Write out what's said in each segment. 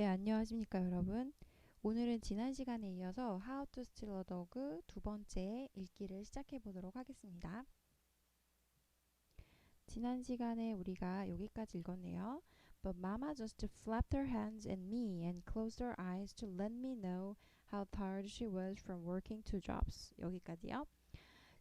네, 안녕하십니까, 여러분. 오늘은 지난 시간에 이어서 How to Steal a Dog 두 번째 읽기를 시작해 보도록 하겠습니다. 지난 시간에 우리가 여기까지 읽었네요. But Mama just flapped her hands at me and closed her eyes to let me know how tired she was from working two jobs. 여기까지요.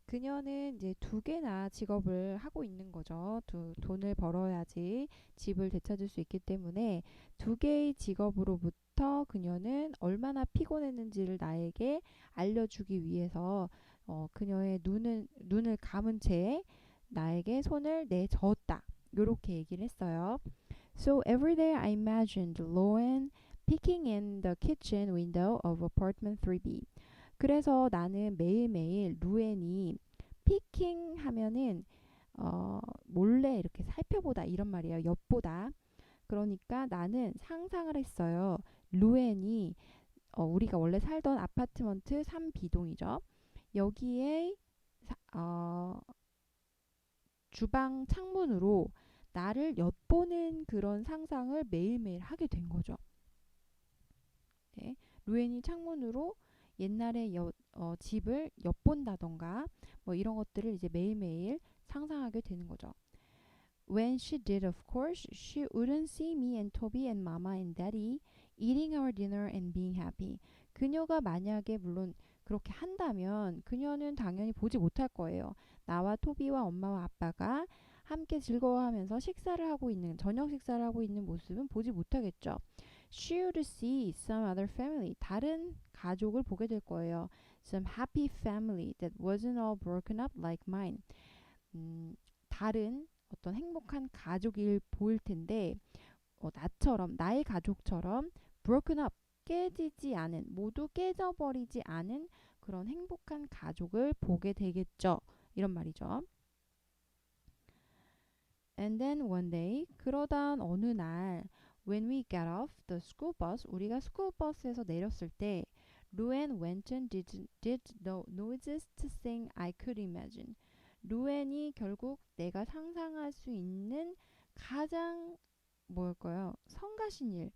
그녀는 이제 두 개나 직업을 하고 있는 거죠. 돈을 벌어야지 집을 되찾을 수 있기 때문에 두 개의 직업으로부터 그녀는 얼마나 피곤했는지를 나에게 알려주기 위해서 그녀의 눈을 감은 채 나에게 손을 내저었다. 요렇게 얘기를 했어요. So every day I imagined Loan peeking in the kitchen window of apartment 3B. 그래서 나는 매일매일 루엔이 피킹 하면은 몰래 이렇게 살펴보다 이런 말이에요. 엿보다. 그러니까 나는 상상을 했어요. 루엔이 우리가 원래 살던 아파트먼트 3B동이죠. 여기에 주방 창문으로 나를 엿보는 그런 상상을 매일매일 하게 된 거죠. 네. 루엔이 창문으로 옛날에 집을 엿본다던가 뭐 이런 것들을 이제 매일매일 상상하게 되는 거죠. When she did, of course, she wouldn't see me and Toby and Mama and Daddy eating our dinner and being happy. 그녀가 만약에 물론 그렇게 한다면 그녀는 당연히 보지 못할 거예요. 나와 토비와 엄마와 아빠가 함께 즐거워하면서 저녁 식사를 하고 있는 모습은 보지 못하겠죠. She would see some other family, 다른 가족을 보게 될 거예요. Some happy family that wasn't all broken up like mine. 다른 어떤 행복한 가족일 보일 텐데 나의 가족처럼 broken up, 깨지지 않은, 모두 깨져버리지 않은 그런 행복한 가족을 보게 되겠죠. 이런 말이죠. And then one day, 그러던 어느 날 when we got off the school bus, 우리가 스쿨 버스에서 내렸을 때 루엔 went and did the noisiest thing I could imagine. 루엔이 결국 내가 상상할 수 있는 가장 뭘까요? 성가신 일.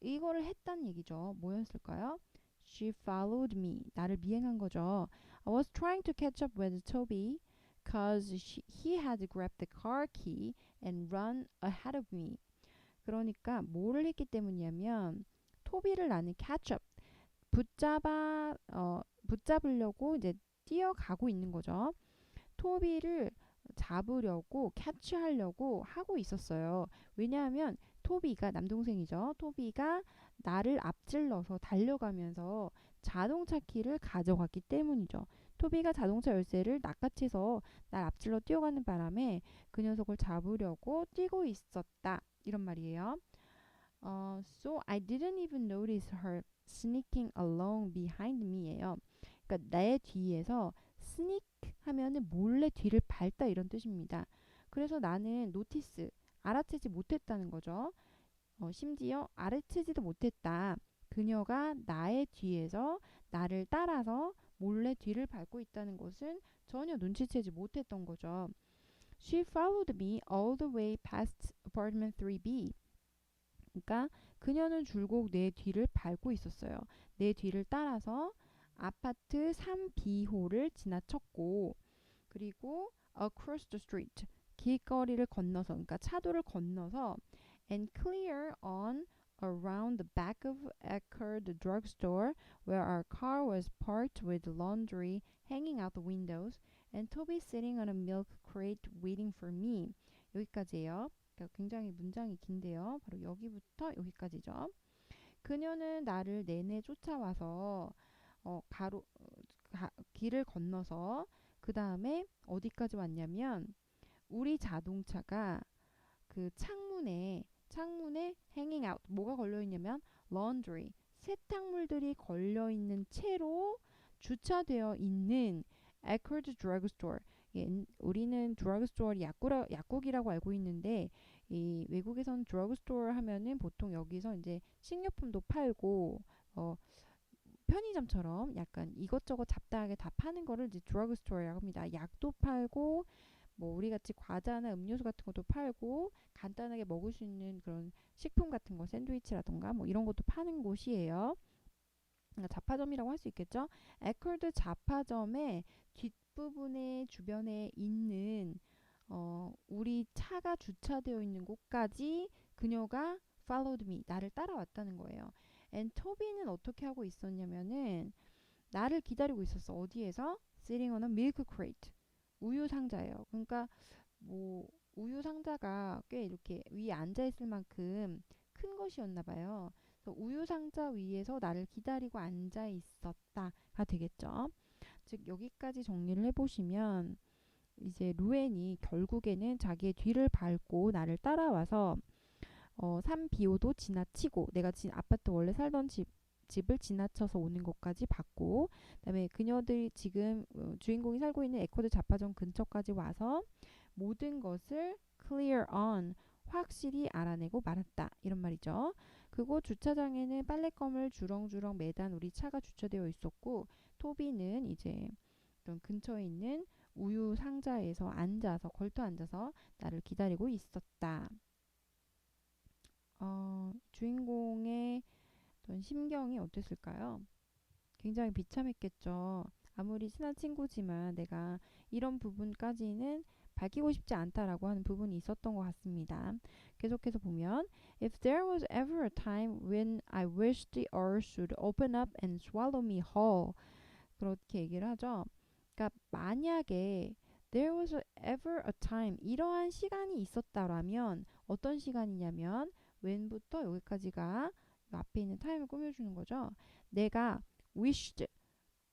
이거를 했단 얘기죠. 뭐였을까요? She followed me. 나를 미행한 거죠. I was trying to catch up with Toby cause he had grabbed the car key and run ahead of me. 그러니까 뭐를 했기 때문이냐면 토비를 나는 catch up 붙잡으려고 이제 뛰어가고 있는 거죠. 토비를 잡으려고 캐치하려고 하고 있었어요. 왜냐하면 토비가 남동생이죠. 토비가 나를 앞질러서 달려가면서 자동차 키를 가져갔기 때문이죠. 토비가 자동차 열쇠를 낚아채서 날 앞질러 뛰어가는 바람에 그 녀석을 잡으려고 뛰고 있었다. 이런 말이에요. So I didn't even notice her sneaking along behind me예요. 그러니까 내 뒤에서 sneak 하면은 몰래 뒤를 밟다 이런 뜻입니다. 그래서 나는 알아채지 못했다는 거죠. 심지어 알아채지도 못했다. 그녀가 나의 뒤에서 나를 따라서 몰래 뒤를 밟고 있다는 것은 전혀 눈치채지 못했던 거죠. She followed me all the way past apartment 3B. 그러니까 그녀는 줄곧 내 뒤를 밟고 있었어요. 내 뒤를 따라서 아파트 3B호를 지나쳤고 그리고 across the street 길거리를 건너서 그러니까 차도를 건너서 and clear on around the back of Eckerd drugstore where our car was parked with laundry hanging out the windows and Toby sitting on a milk crate waiting for me. 여기까지예요. 굉장히 문장이 긴데요. 바로 여기부터 여기까지죠. 그녀는 나를 내내 쫓아와서 길을 건너서 그 다음에 어디까지 왔냐면 우리 자동차가 그 창문에 hanging out 뭐가 걸려 있냐면 laundry 세탁물들이 걸려 있는 채로 주차되어 있는 Eckerd drugstore. 우리는 drugstore 약국이라고 알고 있는데 이 외국에선 drugstore 하면은 보통 여기서 이제 식료품도 팔고 편의점처럼 약간 이것저것 잡다하게 다 파는 거를 이제 drugstore라고 합니다. 약도 팔고 뭐 우리같이 과자나 음료수 같은 것도 팔고 간단하게 먹을 수 있는 그런 식품 같은 거 샌드위치라던가 뭐 이런 것도 파는 곳이에요. 그러니까 잡화점이라고 할 수 있겠죠. 에컬드 잡화점의 뒷부분에 주변에 있는 우리 차가 주차되어 있는 곳까지 그녀가 followed me, 나를 따라왔다는 거예요. And 토비는 어떻게 하고 있었냐면은 나를 기다리고 있었어. 어디에서? Sitting on a milk crate. 우유 상자예요. 그러니까 뭐 우유 상자가 꽤 이렇게 위에 앉아 있을 만큼 큰 것이었나 봐요. 그래서 우유 상자 위에서 나를 기다리고 앉아 있었다가 되겠죠. 즉 여기까지 정리를 해보시면 이제 루엔이 결국에는 자기의 뒤를 밟고 나를 따라와서 산 비오도 지나치고 내가 아파트 원래 살던 집을 지나쳐서 오는 것까지 봤고, 그다음에 그녀들이 지금 주인공이 살고 있는 에코드 잡화점 근처까지 와서 모든 것을 clear on, 확실히 알아내고 말았다, 이런 말이죠. 그리고 주차장에는 빨랫감을 주렁주렁 매단 우리 차가 주차되어 있었고, 토비는 이제 좀 근처에 있는 우유 상자에서 앉아서 걸터 앉아서 나를 기다리고 있었다. 주인공의 어떤 심경이 어땠을까요? 굉장히 비참했겠죠. 아무리 친한 친구지만 내가 이런 부분까지는 밝히고 싶지 않다라고 하는 부분이 있었던 것 같습니다. 계속해서 보면 If there was ever a time when I wished the earth should open up and swallow me whole, 그렇게 얘기를 하죠. 그러니까 만약에 there was ever a time, 이러한 시간이 있었다라면 어떤 시간이냐면 when부터 여기까지가 앞에 있는 타임을 꾸며주는 거죠. 내가 wished,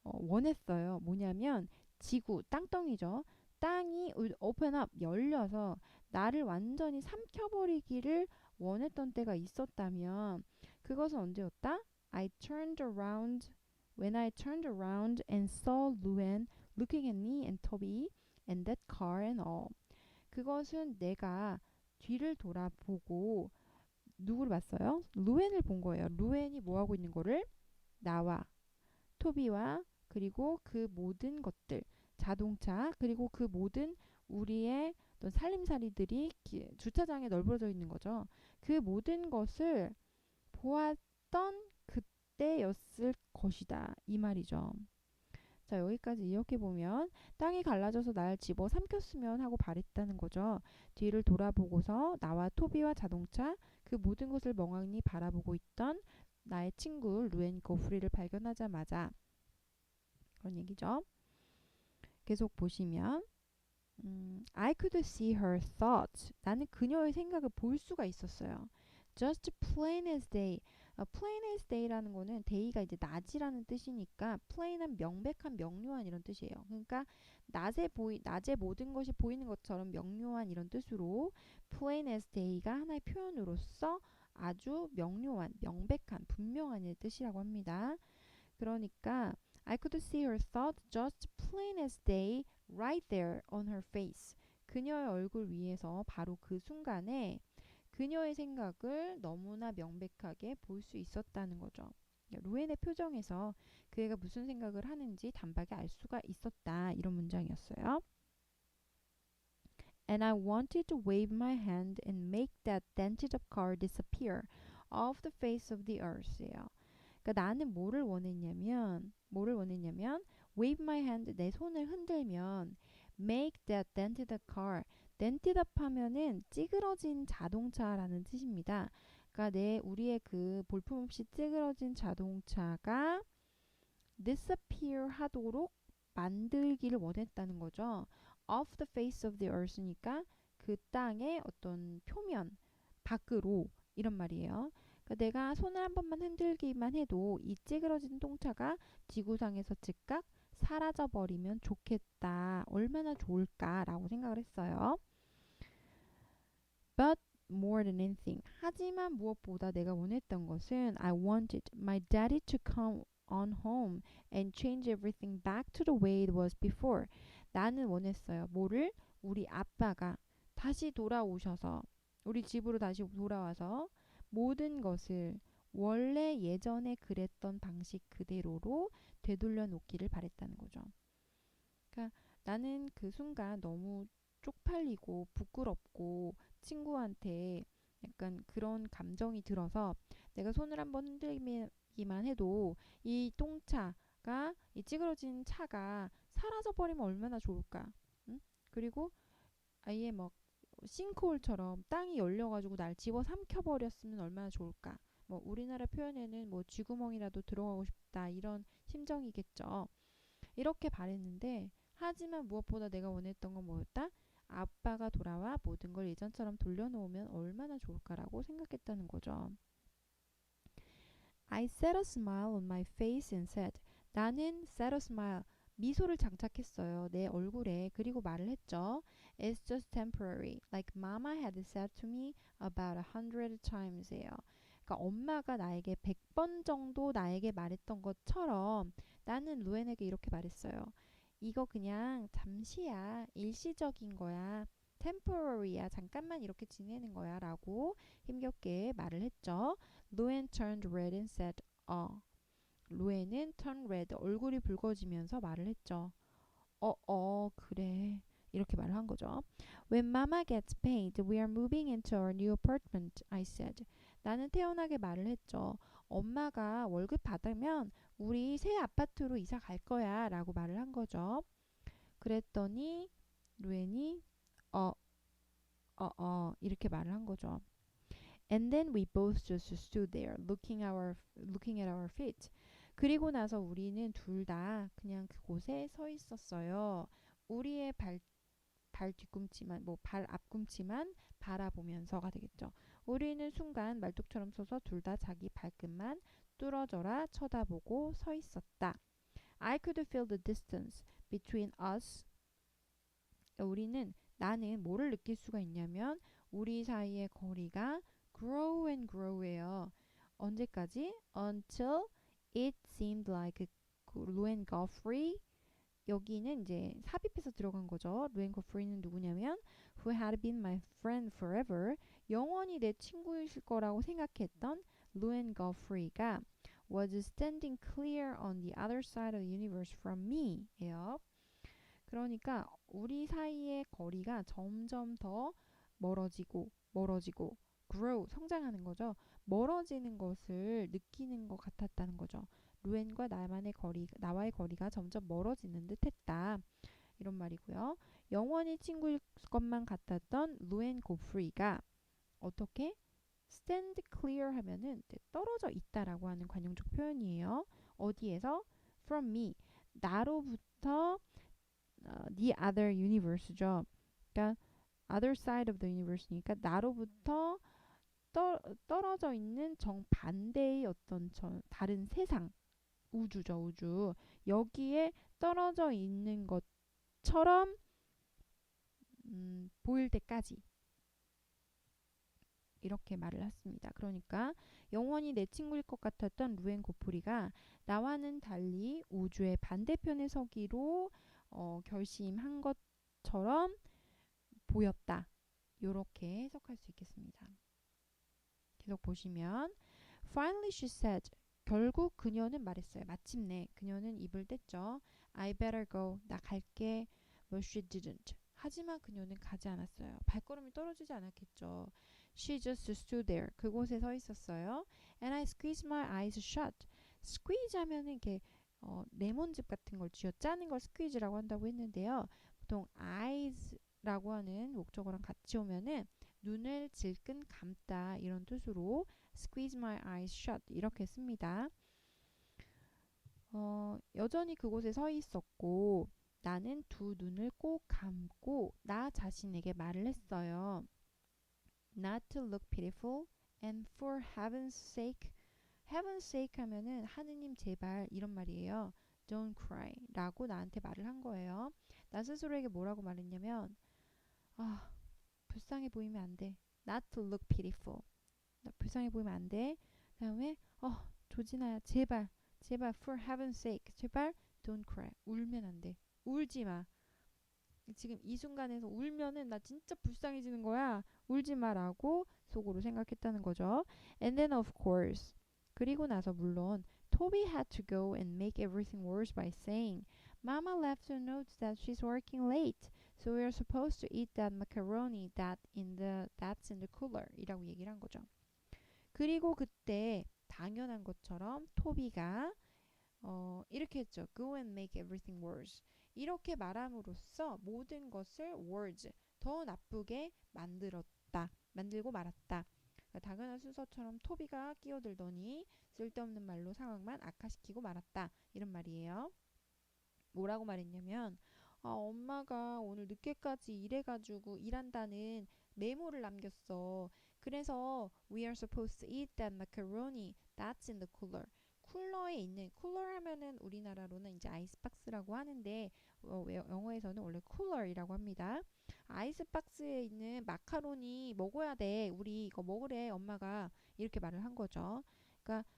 원했어요. 뭐냐면 지구, 땅덩이죠. 땅이 open up, 열려서 나를 완전히 삼켜버리기를 원했던 때가 있었다면 그것은 언제였다? When I turned around and saw Luan looking at me and Toby and that car and all. 그것은 내가 뒤를 돌아보고 누구를 봤어요? 루엔을 본 거예요. 루엔이 뭐 하고 있는 거를? 나와 토비와 그리고 그 모든 것들, 자동차, 그리고 그 모든 우리의 어떤 살림살이들이 주차장에 널브러져 있는 거죠. 그 모든 것을 보았던 그때였을 것이다, 이 말이죠. 자, 여기까지 이렇게 보면 땅이 갈라져서 날 집어 삼켰으면 하고 바랬다는 거죠. 뒤를 돌아보고서 나와 토비와 자동차, 그 모든 것을 멍하니 바라보고 있던 나의 친구 루엔 거프리를 발견하자마자, 그런 얘기죠. 계속 보시면 I could see her thoughts. 나는 그녀의 생각을 볼 수가 있었어요. Just plain as day. plain as day라는 거는 day가 이제 낮이라는 뜻이니까 plain은 명백한, 명료한 이런 뜻이에요. 그러니까 낮에 모든 것이 보이는 것처럼 명료한 이런 뜻으로 plain as day가 하나의 표현으로서 아주 명료한, 명백한, 분명한 이런 뜻이라고 합니다. 그러니까 I could see her thought just plain as day right there on her face. 그녀의 얼굴 위에서 바로 그 순간에 그녀의 생각을 너무나 명백하게 볼 수 있었다는 거죠. 루엔의 표정에서 그 애가 무슨 생각을 하는지 단박에 알 수가 있었다, 이런 문장이었어요. And I wanted to wave my hand and make that dented up car disappear off the face of the earth예요. 그러니까 나는 뭐를 원했냐면 wave my hand, 내 손을 흔들면 make that dented up car, dented up 하면은 찌그러진 자동차라는 뜻입니다. 그러니까 우리의 그 볼품없이 찌그러진 자동차가 disappear 하도록 만들기를 원했다는 거죠. off the face of the earth니까 그 땅의 어떤 표면 밖으로, 이런 말이에요. 그러니까 내가 손을 한 번만 흔들기만 해도 이 찌그러진 똥차가 지구상에서 즉각 사라져 버리면 좋겠다, 얼마나 좋을까라고 생각을 했어요. But more than anything, 하지만 무엇보다 내가 원했던 것은 I wanted my daddy to come on home and change everything back to the way it was before. 나는 원했어요. 뭐를? 우리 아빠가 다시 돌아오셔서, 우리 집으로 다시 돌아와서 모든 것을 원래 예전에 그랬던 방식 그대로로 되돌려 놓기를 바랬다는 거죠. 그러니까 나는 그 순간 너무 쪽팔리고 부끄럽고 친구한테 약간 그런 감정이 들어서 내가 손을 한번 흔들기만 해도 이 똥차가 이 찌그러진 차가 사라져 버리면 얼마나 좋을까? 응? 그리고 아예 막 싱크홀처럼 땅이 열려가지고 날 집어 삼켜 버렸으면 얼마나 좋을까? 뭐 우리나라 표현에는 뭐 쥐구멍이라도 들어가고 싶다 이런 심정이겠죠. 이렇게 바랬는데 하지만 무엇보다 내가 원했던 건 뭐였다? 아빠가 돌아와 모든 걸 예전처럼 돌려놓으면 얼마나 좋을까라고 생각했다는 거죠. I set a smile on my face and said 나는 set a smile 미소를 장착했어요. 내 얼굴에. 그리고 말을 했죠. It's just temporary. Like mama had said to me about 100 times예요. 그러니까 엄마가 나에게 100번 정도 나에게 말했던 것처럼 나는 루엔에게 이렇게 말했어요. 이거 그냥 잠시야. 일시적인 거야. temporary야. 잠깐만 이렇게 지내는 거야. 라고 힘겹게 말을 했죠. 루엔 turned red and said, 루엔은 turned red, 얼굴이 붉어지면서 말을 했죠. 그래. 이렇게 말을 한 거죠. When mama gets paid, we are moving into our new apartment, I said. 나는 태연하게 말을 했죠. 엄마가 월급 받으면 우리 새 아파트로 이사 갈 거야 라고 말을 한 거죠. 그랬더니 루엔이 이렇게 말을 한 거죠. And then we both just stood there looking at our feet. 그리고 나서 우리는 둘 다 그냥 그곳에 서 있었어요. 우리의 발 뒤꿈치만, 뭐 발 앞꿈치만 바라보면서가 되겠죠. 우리는 순간 말뚝처럼 서서 둘 다 자기 발끝만 뚫어져라 쳐다보고 서 있었다. I could feel the distance between us. 나는 뭐를 느낄 수가 있냐면 우리 사이의 거리가 grow and grow예요. 언제까지? Until it seemed like 루엔 거프리 여기는 이제 삽입해서 들어간 거죠. 루엔 거프리는 누구냐면 who had been my friend forever 영원히 내 친구이실 거라고 생각했던 루엔 거프리가 was standing clear on the other side of the universe from me 예요. 그러니까 우리 사이의 거리가 점점 더 멀어지고 grow 성장하는 거죠. 멀어지는 것을 느끼는 것 같았다는 거죠. 루엔과 나와의 거리가 점점 멀어지는 듯했다. 이런 말이고요. 영원히 친구일 것만 같았던 루엔 고프리가 어떻게 stand clear 하면은 떨어져 있다라고 하는 관용적 표현이에요. 어디에서? From me. 나로부터 the other universe죠. 그러니까 other side of the universe니까 나로부터 떨어져 있는 정반대의 어떤 다른 세상, 우주죠, 우주. 여기에 떨어져 있는 것처럼 보일 때까지 이렇게 말을 했습니다. 그러니까 영원히 내 친구일 것 같았던 루엔 고프리가 나와는 달리 우주의 반대편에 서기로 결심한 것처럼 보였다. 이렇게 해석할 수 있겠습니다. 계속 보시면 Finally she said 결국 그녀는 말했어요. 마침내 그녀는 입을 뗐죠. I better go. 나 갈게. But she didn't. 하지만 그녀는 가지 않았어요. 발걸음이 떨어지지 않았겠죠. She just stood there. 그곳에 서 있었어요. And I squeezed my eyes shut. squeeze 하면은 이렇게 레몬즙 같은 걸 쥐어 짜는 걸 squeeze라고 한다고 했는데요. 보통 eyes라고 하는 목적어랑 같이 오면은 눈을 질끈 감다 이런 뜻으로 squeeze my eyes shut 이렇게 씁니다. 여전히 그곳에 서 있었고 나는 두 눈을 꼭 감고 나 자신에게 말을 했어요. Not to look pitiful and for heaven's sake. heaven's sake 하면은 하느님 제발 이런 말이에요. Don't cry 라고 나한테 말을 한 거예요. 나 스스로에게 뭐라고 말했냐면 불쌍해 보이면 안 돼. Not to look pitiful. 불쌍해 보이면 안 돼. 그 다음에 조진아야 제발 for heaven's sake 제발 don't cry. 울면 안 돼. 울지 마. 지금 이 순간에서 울면은 나 진짜 불쌍해지는 거야. 울지 마라고 속으로 생각했다는 거죠. And then of course 그리고 나서 물론 Toby had to go and make everything worse by saying Mama left a note that she's working late. So we are supposed to eat that macaroni that's in the cooler 이라고 얘기를 한 거죠. 그리고 그때 당연한 것처럼 토비가 이렇게 했죠. Go and make everything worse. 이렇게 말함으로써 모든 것을 worse, 더 나쁘게 만들고 말았다. 그러니까 당연한 순서처럼 토비가 끼어들더니 쓸데없는 말로 상황만 악화시키고 말았다. 이런 말이에요. 뭐라고 말했냐면 엄마가 오늘 늦게까지 일해가지고 일한다는 메모를 남겼어. 그래서 we are supposed to eat that macaroni that's in the cooler. 쿨러에 있는 쿨러 하면은 우리나라로는 이제 아이스박스라고 하는데 영어에서는 원래 쿨러이라고 합니다. 아이스박스에 있는 마카로니 먹어야 돼. 우리 이거 먹으래 엄마가 이렇게 말을 한 거죠. 그러니까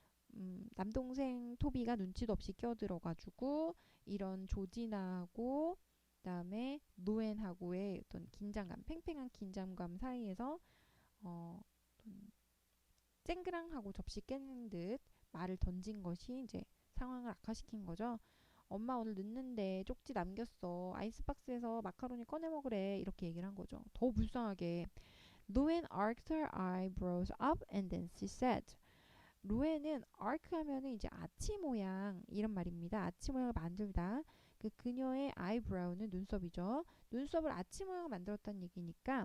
남동생 토비가 눈치도 없이 껴들어가지고 이런 조지나하고 그다음에 노엔하고의 어떤 긴장감, 팽팽한 긴장감 사이에서 쨍그랑하고 접시 깨는 듯 말을 던진 것이 이제 상황을 악화시킨 거죠. 엄마 오늘 늦는데 쪽지 남겼어. 아이스박스에서 마카로니 꺼내 먹으래. 이렇게 얘기를 한 거죠. 더 불쌍하게. Luan arched her eyebrows up and then she said. 루에는 arc 하면은 이제 아치 모양 이런 말입니다. 아치 모양을 만들다. 그녀의 eyebrow는 눈썹이죠. 눈썹을 아치 모양을 만들었다는 얘기니까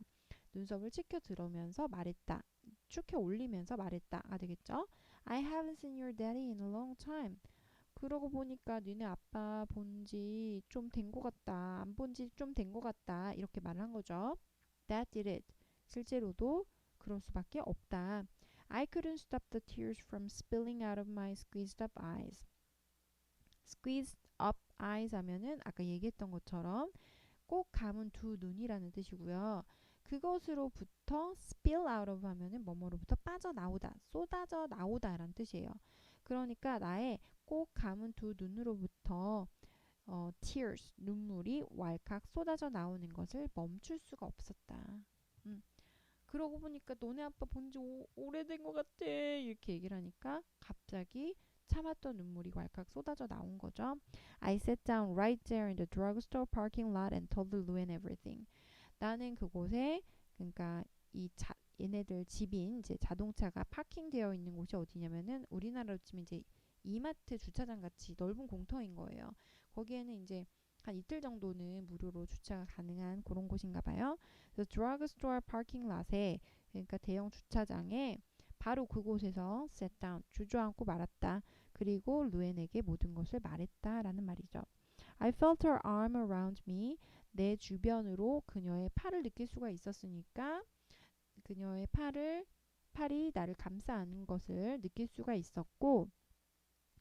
눈썹을 치켜 들으면서 말했다. 축혀 올리면서 말했다가 되겠죠. I haven't seen your daddy in a long time. 그러고 보니까 니네 아빠 본지 좀 된 것 같다. 안 본지 좀 된 것 같다. 이렇게 말을 한 거죠. That did it. 실제로도 그럴 수밖에 없다. I couldn't stop the tears from spilling out of my squeezed up eyes. squeezed up eyes 하면은 아까 얘기했던 것처럼 꼭 감은 두 눈이라는 뜻이고요. 그것으로부터 spill out of 하면은 뭐뭐로부터 빠져나오다, 쏟아져 나오다라는 뜻이에요. 그러니까 나의 꼭 감은 두 눈으로부터 tears, 눈물이 왈칵 쏟아져 나오는 것을 멈출 수가 없었다. 그러고 보니까 너네 아빠 본지 오래된 것 같아. 이렇게 얘기를 하니까 갑자기 참았던 눈물이 왈칵 쏟아져 나온 거죠. I sat down right there in the drugstore parking lot and told Luan everything. 나는 그곳에 그러니까 얘네들 집인 이제 자동차가 파킹되어 있는 곳이 어디냐면은 우리나라로 치면 이제 이마트 주차장 같이 넓은 공터인 거예요. 거기에는 이제 한 이틀 정도는 무료로 주차가 가능한 그런 곳인가 봐요. 그래서 드러그스토어 파킹 랏에 그러니까 대형 주차장에 바로 그곳에서 sat down 주저앉고 말았다. 그리고 루엔에게 모든 것을 말했다라는 말이죠. I felt her arm around me. 내 주변으로 그녀의 팔을 느낄 수가 있었으니까 그녀의 팔이 나를 감싸 안는 것을 느낄 수가 있었고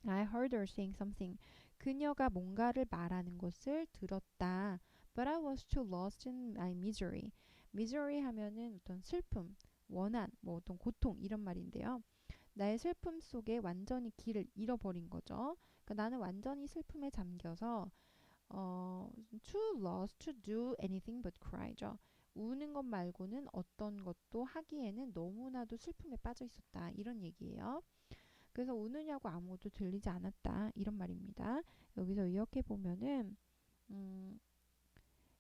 I heard her saying something. 그녀가 뭔가를 말하는 것을 들었다. But I was too lost in my misery. misery 하면은 어떤 슬픔, 원한, 뭐 어떤 고통 이런 말인데요. 나의 슬픔 속에 완전히 길을 잃어버린 거죠. 그러니까 나는 완전히 슬픔에 잠겨서 too lost to do anything but cry죠. 우는 것 말고는 어떤 것도 하기에는 너무나도 슬픔에 빠져 있었다. 이런 얘기예요. 그래서 우느냐고 아무것도 들리지 않았다. 이런 말입니다. 여기서 이렇게 보면은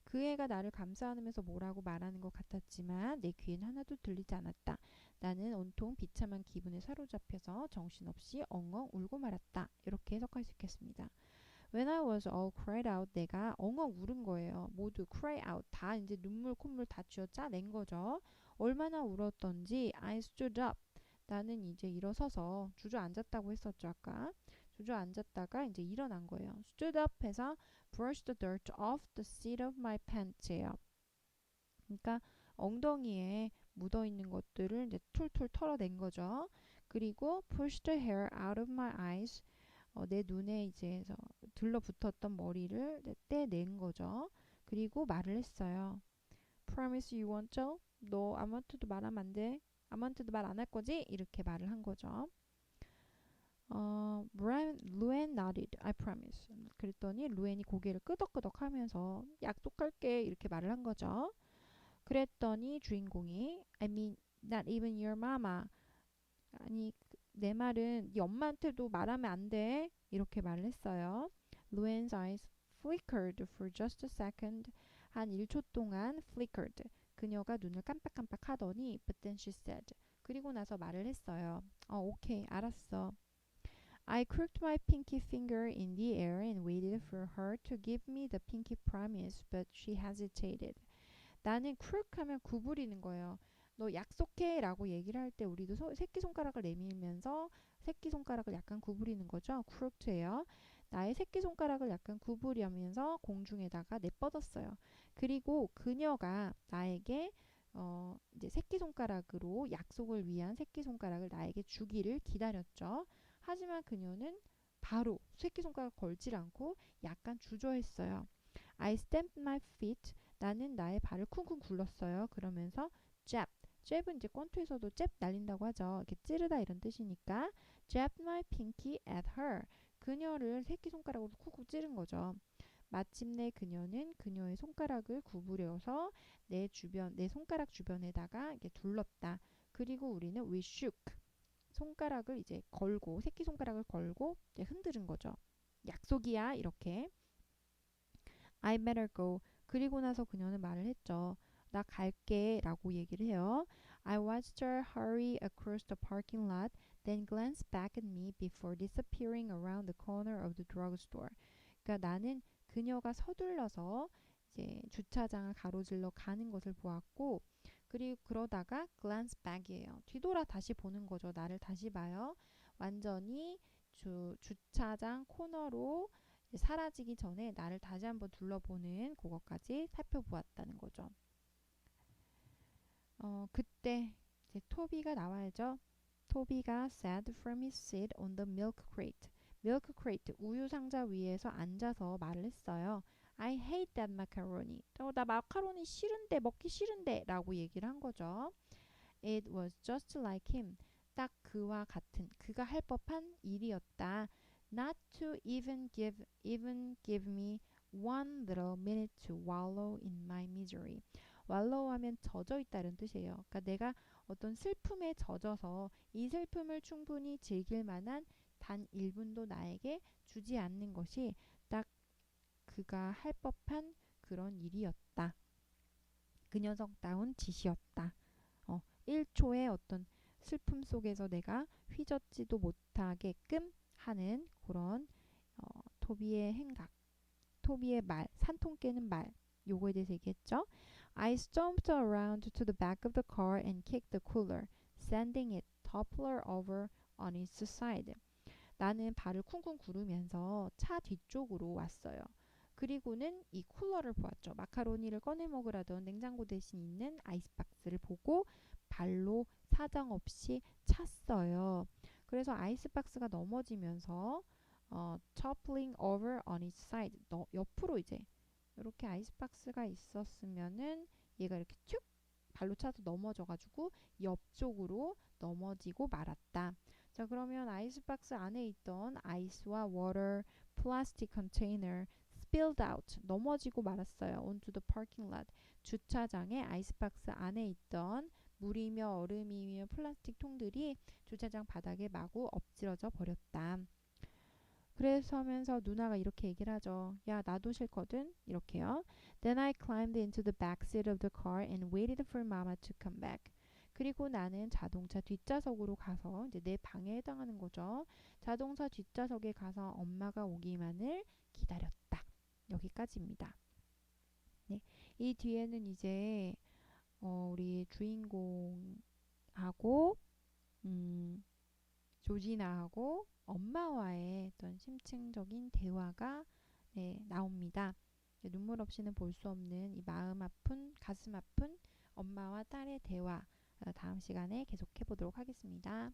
그 애가 나를 감싸 안으면서 뭐라고 말하는 것 같았지만 내 귀엔 하나도 들리지 않았다. 나는 온통 비참한 기분에 사로잡혀서 정신없이 엉엉 울고 말았다. 이렇게 해석할 수 있겠습니다. When I was all cried out, 내가 엉엉 울은 거예요. 모두 cry out, 다 이제 눈물 콧물 다 쥐어 짜낸 거죠. 얼마나 울었던지 I stood up. 나는 이제 일어서서 주저앉았다고 했었죠 아까. 주저앉았다가 이제 일어난 거예요. stood up 해서 brush the dirt off the seat of my pants예요. 그러니까 엉덩이에 묻어있는 것들을 이제 툴툴 털어낸 거죠. 그리고 push the hair out of my eyes. 내 눈에 이제 들러붙었던 머리를 떼낸 거죠. 그리고 말을 했어요. Promise you won't tell? 너 아무한테도 말하면 안 돼. 아무한테도 말 안 할 거지? 이렇게 말을 한 거죠. 루엔 nodded. I promise. 그랬더니 루엔이 고개를 끄덕끄덕 하면서 약속할게 이렇게 말을 한 거죠. 그랬더니 주인공이 I mean not even your mama. 아니 내 말은 네 엄마한테도 말하면 안 돼. 이렇게 말을 했어요. Luan's eyes flickered for just a second. 한 1초 동안 flickered. 그녀가 눈을 깜빡깜빡 하더니 but then she said. 그리고 나서 말을 했어요. 오케이, 알았어. I crooked my pinky finger in the air and waited for her to give me the pinky promise, but she hesitated. 나는 crook 하면 구부리는 거예요. 너 약속해 라고 얘기를 할 때 우리도 새끼손가락을 내밀면서 새끼손가락을 약간 구부리는 거죠. crooked예요. 나의 새끼손가락을 약간 구부리면서 공중에다가 내뻗었어요. 그리고 그녀가 나에게 이제 새끼손가락으로 약속을 위한 새끼손가락을 나에게 주기를 기다렸죠. 하지만 그녀는 바로 새끼손가락 걸질 않고 약간 주저했어요. I stamped my feet. 나는 나의 발을 쿵쿵 굴렀어요. 그러면서 jab. jab은 이제 권투에서도 jab 날린다고 하죠. 이렇게 찌르다 이런 뜻이니까 jab my pinky at her. 그녀를 새끼손가락으로 쿵쿵 찌른 거죠. 마침내 그녀는 그녀의 손가락을 구부려서 내 손가락 주변에다가 이렇게 둘렀다. 그리고 우리는 we shook. 손가락을 이제 걸고 새끼손가락을 걸고 이제 흔드는 거죠. 약속이야 이렇게. I better go. 그리고 나서 그녀는 말을 했죠. 나 갈게 라고 얘기를 해요. I watched her hurry across the parking lot, then glanced back at me before disappearing around the corner of the drugstore. 그러니까 나는 그녀가 서둘러서 이제 주차장을 가로질러 가는 것을 보았고, 그리고 그러다가 glance back이에요. 뒤돌아 다시 보는 거죠. 나를 다시 봐요. 완전히 주차장 코너로 사라지기 전에 나를 다시 한번 둘러보는 그것까지 살펴보았다는 거죠. 그때 이제 토비가 나와야죠. 토비가 sat from his seat on the milk crate. milk crate, 우유 상자 위에서 앉아서 말을 했어요. I hate that macaroni. 나 마카로니 싫은데, 먹기 싫은데 라고 얘기를 한 거죠. It was just like him. 딱 그와 같은, 그가 할 법한 일이었다. Not to even give me one little minute to wallow in my misery. wallow 하면 젖어 있다는 뜻이에요. 그러니까 내가 어떤 슬픔에 젖어서 이 슬픔을 충분히 즐길 만한 단 1분도 나에게 주지 않는 것이 딱 그가 할 법한 그런 일이었다. 그 녀석다운 짓이었다. 1초의 어떤 슬픔 속에서 내가 휘젓지도 못하게끔 하는 그런 토비의 행각, 토비의 말, 산통 깨는 말, 요거에 대해서 얘기했죠. I stomped around to the back of the car and kicked the cooler, sending it topple over on its side. 나는 발을 쿵쿵 구르면서 차 뒤쪽으로 왔어요. 그리고는 이 쿨러를 보았죠. 마카로니를 꺼내 먹으라던 냉장고 대신 있는 아이스박스를 보고 발로 사정없이 찼어요. 그래서 아이스박스가 넘어지면서 toppling over on its side, 옆으로 이제 이렇게 아이스박스가 있었으면은 얘가 이렇게 쭉 발로 차서 넘어져가지고 옆쪽으로 넘어지고 말았다. 자, 그러면 아이스박스 안에 있던 아이스와 워터, 플라스틱 컨테이너 spilled out, 넘어지고 말았어요. onto the parking lot, 주차장에 아이스박스 안에 있던 물이며 얼음이며 플라스틱 통들이 주차장 바닥에 마구 엎질러져 버렸다. 그래서 하면서 누나가 이렇게 얘기를 하죠. 야, 나도 싫거든. 이렇게요. Then I climbed into the back seat of the car and waited for Mama to come back. 그리고 나는 자동차 뒷좌석으로 가서 이제 내 방에 해당하는 거죠. 자동차 뒷좌석에 가서 엄마가 오기만을 기다렸다. 여기까지입니다. 네, 이 뒤에는 이제 우리 주인공하고 조지나하고 엄마와의 어떤 심층적인 대화가 나옵니다. 눈물 없이는 볼 수 없는 이 마음 아픈, 가슴 아픈 엄마와 딸의 대화, 다음 시간에 계속해 보도록 하겠습니다.